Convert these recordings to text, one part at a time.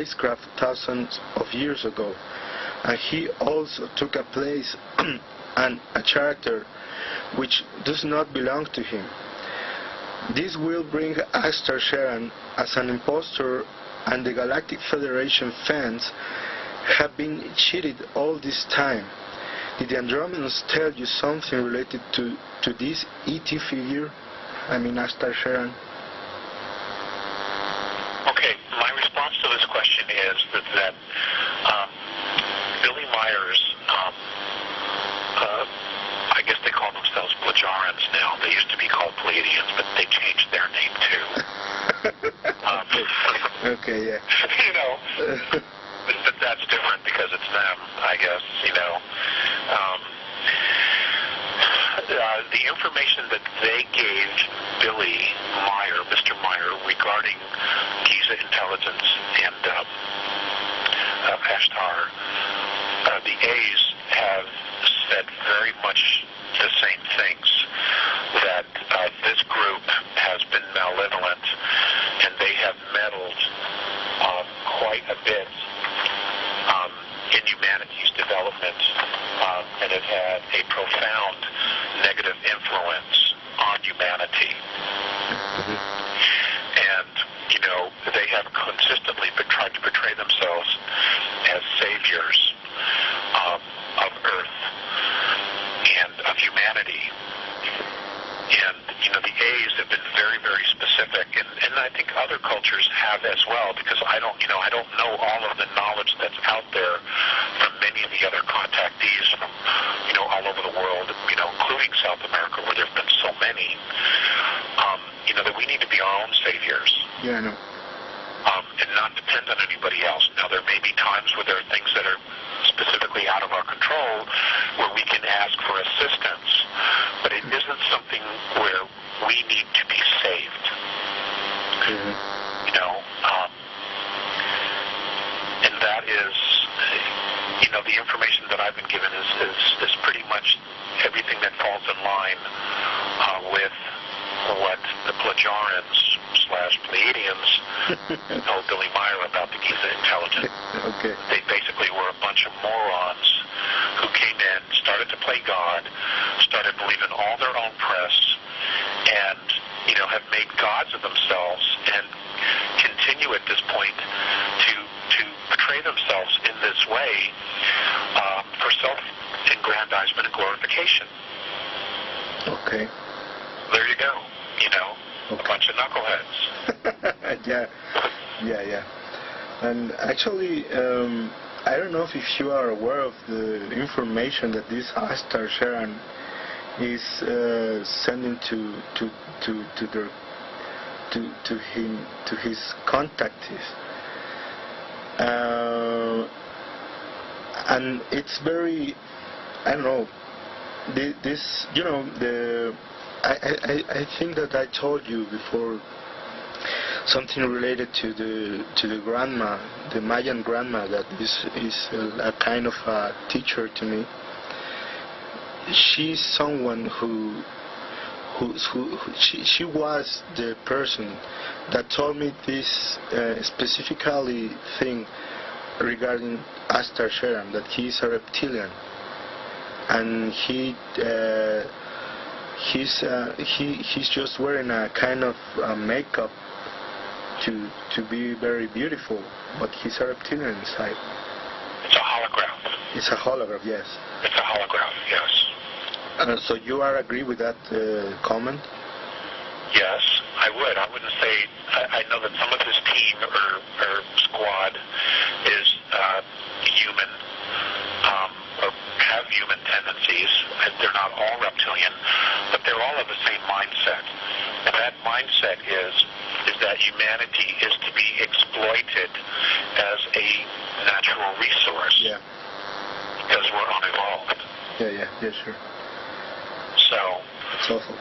spacecraft thousands of years ago, and he also took a place and a character which does not belong to him. This will bring Astar Sharan as an impostor, and the Galactic Federation fans have been cheated all this time. Did the Andromedanos tell you something related to this ET figure? I mean, Astar Sharan. Okay, my response to this question is that Billy Myers, I guess they call themselves Plagiarans now. They used to be called Pleiadians, but they changed their name too. Okay, yeah. You know, but that's different because it's them, I guess, you know. The information that they gave Billy Meyer, Mr. Meyer, regarding Giza intelligence and Ashtar, the A's have said very much the same things, that this group has been malevolent and they have meddled quite a bit in humanity's development and have had a profound negative influence on humanity. Mm-hmm. And, you know, they have consistently tried to portray themselves as saviors of Earth and of humanity. And, you know, the A's have been very, very specific, and I think other cultures have as well, because I don't know all of the knowledge that's out there from many of the other contactees from, you know, all over the world, you know, including South America, where there have been so many, you know, that we need to be our own saviors. Yeah, I know. And not depend on anybody else. Now, there may be times where there are things that are specifically out of our control where we can ask for assistance, but it isn't something where we need to be saved. Mm-hmm. You know, and that is, you know, the information that I've been given is pretty much everything that falls in line with what the Plagiarans/Pleiadians told Billy Meyer about the Giza intelligence. Okay. They basically were a bunch of morons who came in, started to play God, started believing all their own press, and, you know, have made gods of themselves and continue at this point to portray themselves in this way for self-aggrandizement and glorification. Okay. There you go. You know, okay. A bunch of knuckleheads. Yeah. And actually, I don't know if you are aware of the information that this Astar Sharan is sending to his contactees, and it's very, I don't know, this, you know, I think that I told you before something related to the grandma, the Mayan grandma, that is a kind of a teacher to me. She's someone who she was the person that told me this specifically thing regarding Astar Sharan, that he's a reptilian, and he's just wearing a kind of makeup to be very beautiful, but he's a reptilian inside. It's a hologram. It's a hologram, yes. It's a hologram, yes. So you are agree with that comment? Yes, I would. I wouldn't say, I know that some of his team or squad is human, or have human tendencies. They're not all reptilian, but they're all of the same mindset. And that mindset is that humanity is to be exploited as a natural resource. Yeah. Because we're unevolved. Yeah, sure. So, it's awful.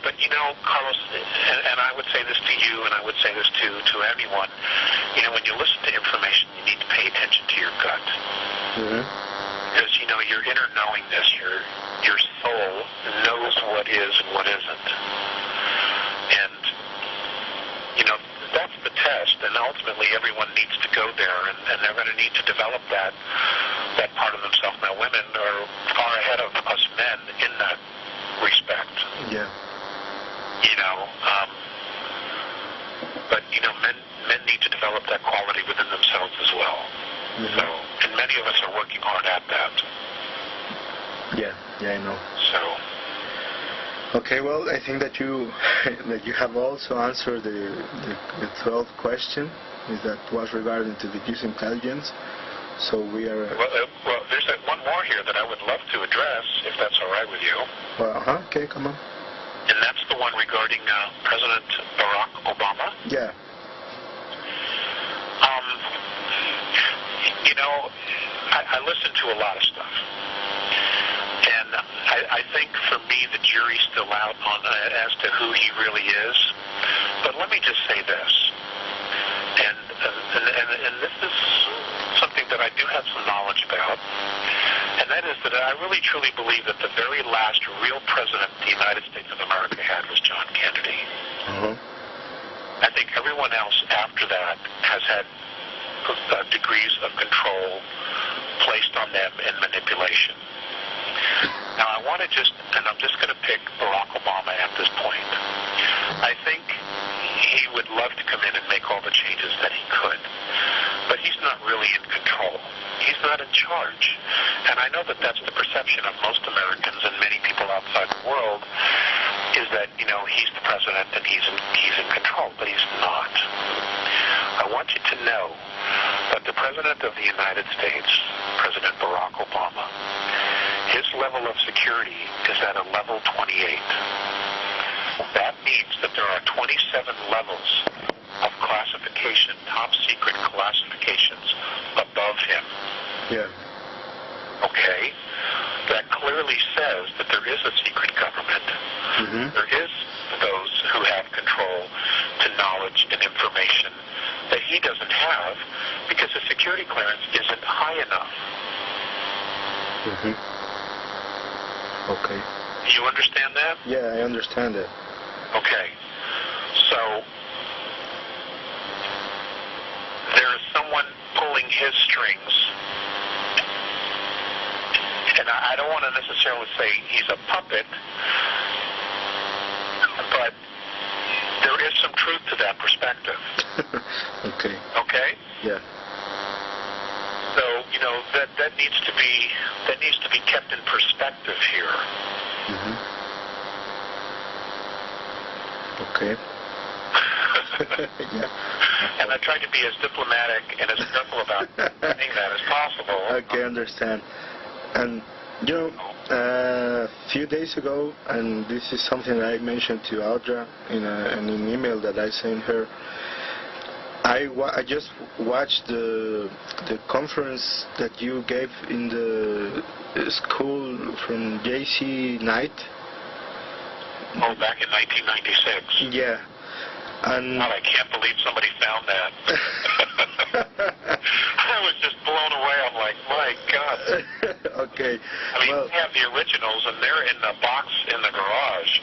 But you know, Carlos, and I would say this to you, and I would say this to anyone, you know, when you listen to information, you need to pay attention to your gut. Mm-hmm. Because, you know, your inner knowingness, your soul knows what is and what isn't. And, you know, that's the the test, and ultimately everyone needs to go there, and they're going to need to develop that part of themselves. Now, women are far ahead of us men in that respect. Yeah. But men need to develop that quality within themselves as well. Mm-hmm. So, and many of us are working hard at that. Yeah, I know. So. Okay, well, I think that you have also answered the 12th question, that was regarding to diffuse intelligence. So we are. Well, there's one more here that I would love to address, if that's all right with you. Well, okay, come on. And that's the one regarding President Barack Obama. Yeah. I listen to a lot of stuff. And I think for me the jury's still out on as to who he really is. But let me just say this. And this is something that I do have some knowledge about. And that is that I really truly believe that the very last real president the United States of America had was John Kennedy. Mm-hmm. I think everyone else after that has had degrees of control placed on them and manipulation. Now I want to and I'm just going to pick Barack Obama at this point. I think he would love to come in and make all the changes that he could, but he's not really in control. He's not in charge. And I know that that's the perception of most Americans and many people outside the world, is that, he's the president and he's in control, but he's not. I want you to know that the President of the United States, President Barack Obama, his level of security is at a level 28. That means that there are 27 levels of classification, top secret classifications above him. Yeah. Okay? That clearly says that there is a secret government. Mm-hmm. There is those who have control to knowledge and information that he doesn't have because his security clearance isn't high enough. Mm-hmm. Okay. You understand that? Yeah, I understand it. Okay. So there is someone pulling his strings, and I don't want to necessarily say he's a puppet, but there is some truth to that perspective. Okay. Okay? Yeah. So, that needs to be kept in perspective here. Mm-hmm. Okay. Yeah. And I tried to be as diplomatic and as careful about saying that as possible. Okay, understand. And a few days ago, and this is something that I mentioned to Audra in an email that I sent her, I just watched the conference that you gave in the school from JC Knight. Oh, back in 1996. Yeah. And God, I can't believe somebody found that. I was just blown away. I'm like, my God. Okay. I mean, we have the originals, and they're in the box in the garage,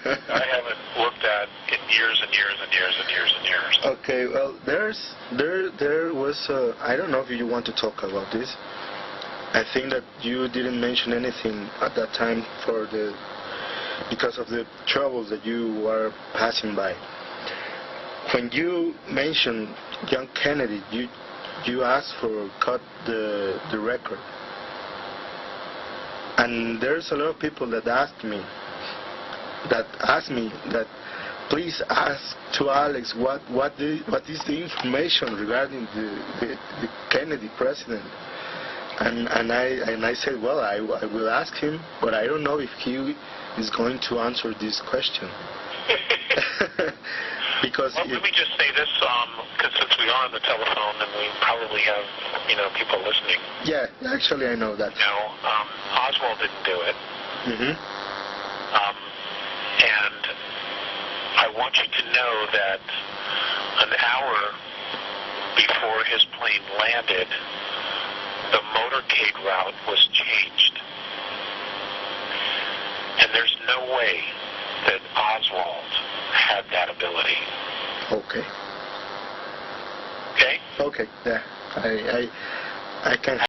I haven't looked at in years and years and years and years and years. Okay, well, there was, I don't know if you want to talk about this. I think that you didn't mention anything at that time because of the troubles that you were passing by. When you mentioned John Kennedy, you asked for cut the record. And there's a lot of people that asked me that please ask to Alex what is the information regarding the Kennedy president. And I said, well, I will ask him, but I don't know if he is going to answer this question. Because well, let me just say this, because since we are on the telephone and we probably have, people listening. Yeah, actually I know that. Oswald didn't do it. Mm-hmm. And I want you to know that an hour before his plane landed, the motorcade route was changed. And there's no way that Oswald had that ability. Okay. Okay? Okay. Yeah. I can